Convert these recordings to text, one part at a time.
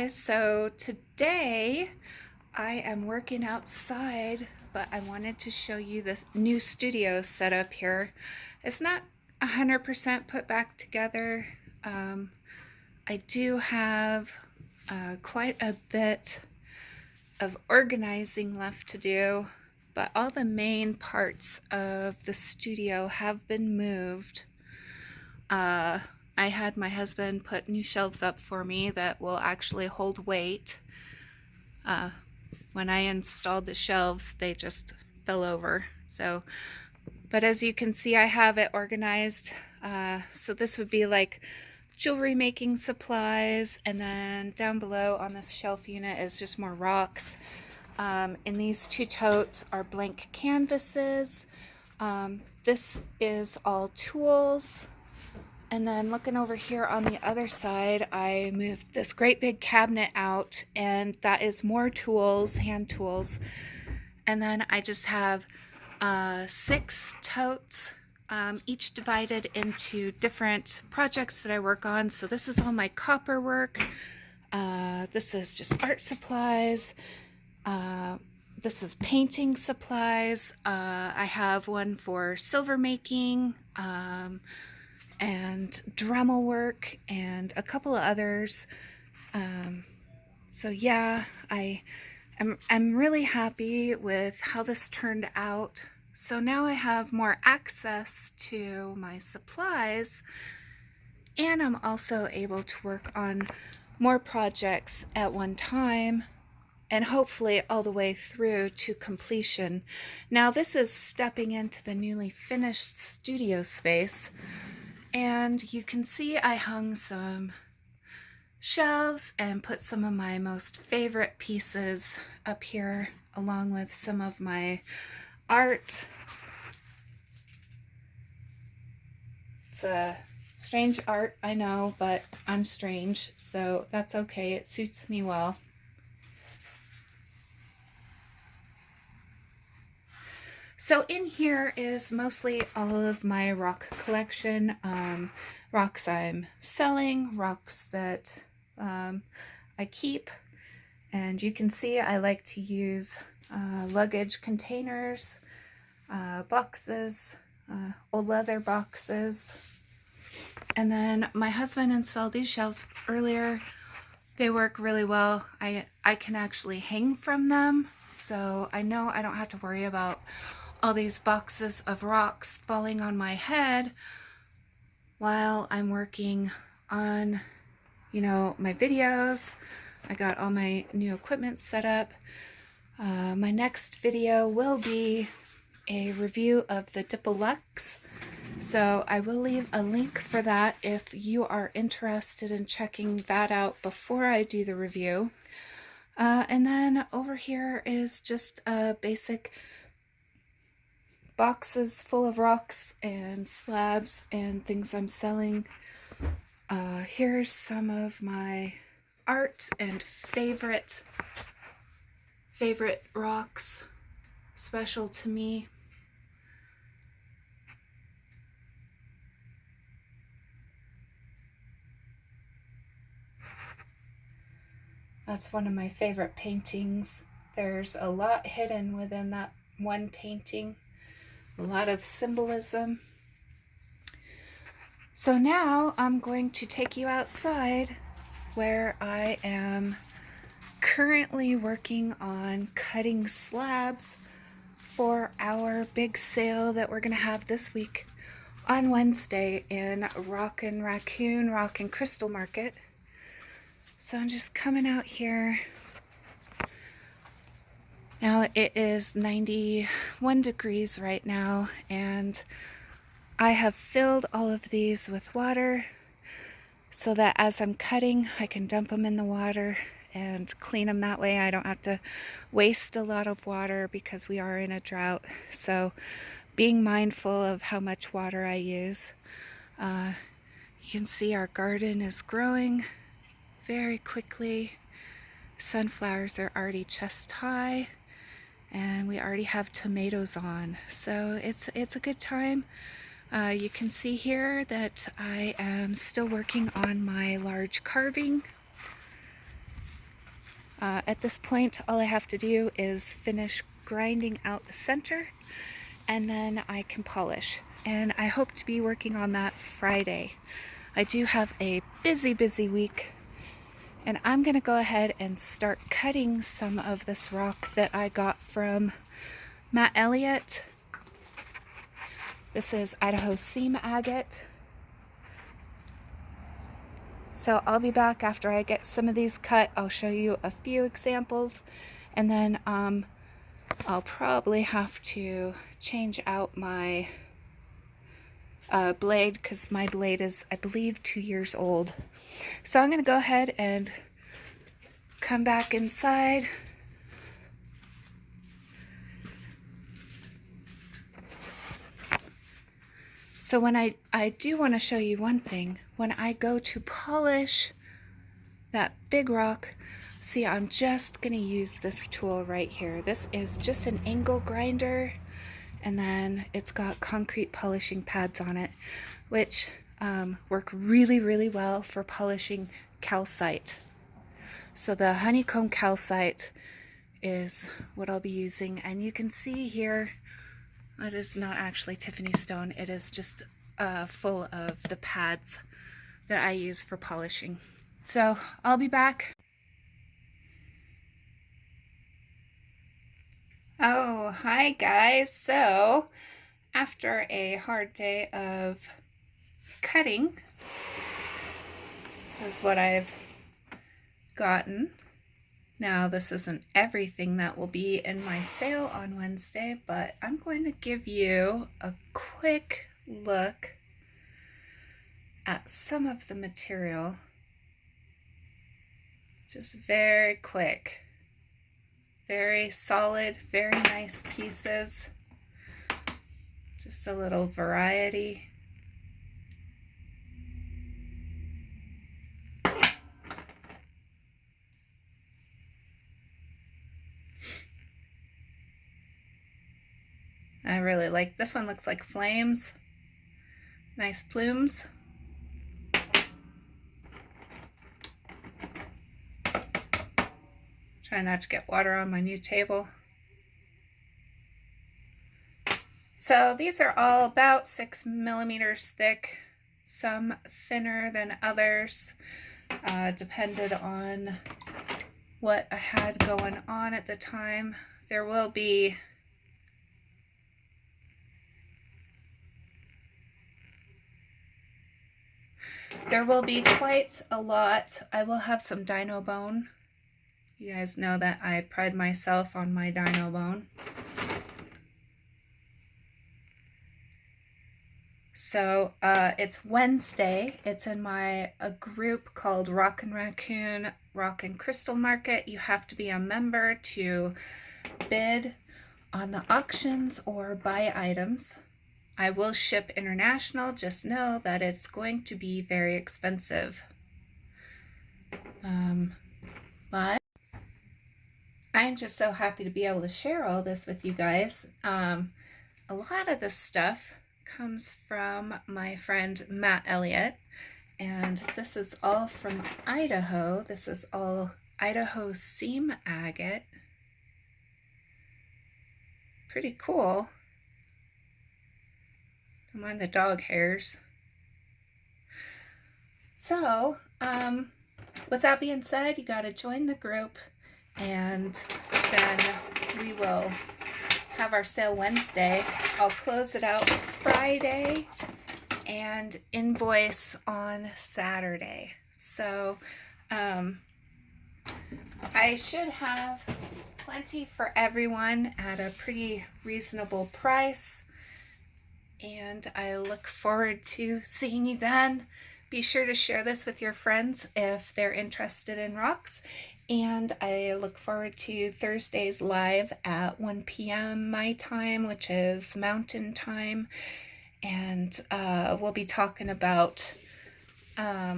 guys, so today I am working outside, but I wanted to show you this new studio setup here. It's not 100% put back together. Um, I do have quite a bit of organizing left to do, but all the main parts of the studio have been moved. I had my husband put new shelves up for me that will actually hold weight. Uh, when I installed the shelves, they just fell over. But as you can see, I have it organized. So this would be like jewelry making supplies, and then down below on this shelf unit is just more rocks. In these two totes are blank canvases. This is all tools. And then looking over here on the other side, I moved this great big cabinet out, and that is more tools, hand tools. And then I just have 6 totes, each divided into different projects that I work on. So this is all my copper work. This is just art supplies. This is painting supplies. I have one for silver making, and Dremel work, and a couple of others. So yeah, I'm really happy with how this turned out. So now I have more access to my supplies, and I'm also able to work on more projects at one time, and hopefully all the way through to completion. Now this is stepping into the newly finished studio space. And you can see I hung some shelves and put some of my most favorite pieces up here, along with some of my art. It's a strange art, I know, but I'm strange, so that's okay. It suits me well. So in here is mostly all of my rock collection, rocks I'm selling, rocks that I keep, and you can see I like to use luggage containers, boxes, old leather boxes. And then my husband installed these shelves earlier. They work really well. I can actually hang from them, so I know I don't have to worry about all these boxes of rocks falling on my head while I'm working on, my videos. I got all my new equipment set up. My next video will be a review of the Dipolux, so I will leave a link for that if you are interested in checking that out before I do the review. And then over here is just a basic boxes full of rocks and slabs and things I'm selling. Here's some of my art and favorite rocks, special to me. That's one of my favorite paintings. There's a lot hidden within that one painting. A lot of symbolism. So now I'm going to take you outside where I am currently working on cutting slabs for our big sale that we're going to have this week on Wednesday in Rock and Raccoon, Rock and Crystal Market. So I'm just coming out here. Now it is 91 degrees right now, and I have filled all of these with water so that as I'm cutting, I can dump them in the water and clean them that way. I don't have to waste a lot of water because we are in a drought. So being mindful of how much water I use. You can see our garden is growing very quickly. Sunflowers are already chest high, and we already have tomatoes on, so it's a good time. You can see here that I am still working on my large carving. At this point, all I have to do is finish grinding out the center, and then I can polish. And I hope to be working on that Friday. I do have a busy week, and I'm going to go ahead and start cutting some of this rock that I got from Matt Elliott. This is Idaho Seam Agate. So I'll be back after I get some of these cut. I'll show you a few examples, and then I'll probably have to change out my blade, because my blade is, I believe, 2 years old. So I'm going to go ahead and come back inside. So when I do want to show you one thing. When I go to polish that big rock, see, I'm just going to use this tool right here. This is just an angle grinder, and then it's got concrete polishing pads on it, which work really well for polishing calcite. So the honeycomb calcite is what I'll be using, and you can see here, it is not actually Tiffany stone. It is just full of the pads that I use for polishing. So I'll be back. Oh, hi guys. So after a hard day of cutting, this is what I've gotten. Now, this isn't everything that will be in my sale on Wednesday, but I'm going to give you a quick look at some of the material. Just very quick. Very solid, very nice pieces. Just a little variety. I really like this one. Looks like flames. Nice plumes. Try not to get water on my new table. So these are all about 6 millimeters thick, some thinner than others, depended on what I had going on at the time. There will be quite a lot. I will have some dino bone. You guys know that I pride myself on my dino bone. So it's Wednesday. It's in a group called Rock and Raccoon Rock and Crystal Market. You have to be a member to bid on the auctions or buy items. I will ship international. Just know that it's going to be very expensive. But I'm just so happy to be able to share all this with you guys. A lot of this stuff comes from my friend Matt Elliott, and this is all from Idaho. This is all Idaho Seam Agate. Pretty cool. Don't mind the dog hairs. So, with that being said, you got to join the group, and then we will have our sale Wednesday. I'll close it out Friday and invoice on Saturday. So I should have plenty for everyone at a pretty reasonable price, and I look forward to seeing you then. Be sure to share this with your friends if they're interested in rocks. And I look forward to Thursdays live at 1 p.m. my time, which is Mountain Time. And we'll be talking about a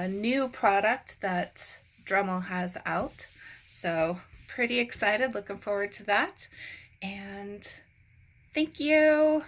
new product that Dremel has out. So pretty excited, looking forward to that. And thank you.